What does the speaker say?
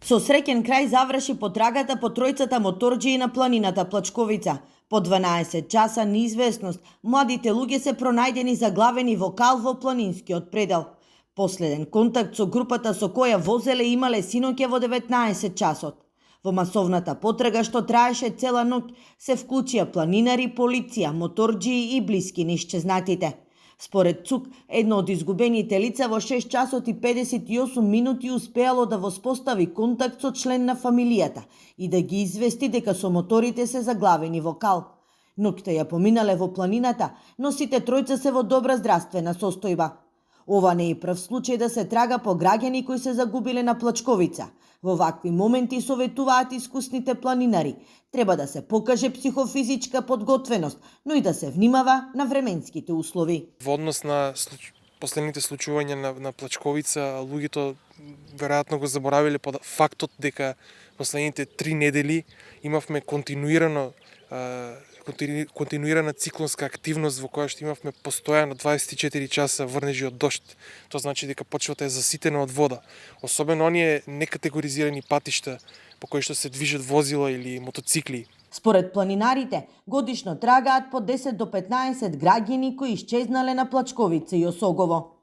Со среќен крај заврши потрагата по тројцата моторџии на планината Плачковица. По 12 часа неизвестност, младите луѓе се пронајдени заглавени во кал во планинскиот предел. Последен контакт со групата со која возеле имале синоќе во 19 часот. Во масовната потрага што траеше цела ноќ се вклучија планинари, полиција, моторџии и блиски на исчезнатите. Според ЦУК, едно од изгубените лица во 6 часот и 58 минути успеало да воспостави контакт со член на фамилијата и да ги извести дека со моторите се заглавени во кал. Ноќта ја поминале во планината, но сите тројца се во добра здравствена состојба. Ова не е прв случај да се трага по граѓани кои се загубиле на Плачковица. Во вакви моменти советуваат искусните планинари. Треба да се покаже психофизичка подготвеност, но и да се внимава на временските услови. Во однос на последните случувања на Плачковица, луѓето веројатно го заборавиле под фактот дека последните 3 недели имавме континуирана циклонска активност во која што имавме постојано 24 часа врнежи од дожд. Тоа значи дека почвата е заситена од вода. Особено оние некатегоризирани патишта по кои што се движат возила или мотоцикли. Според планинарите, годишно трагаат по 10 до 15 граѓани кои исчезнале на Плачковица и Осогово.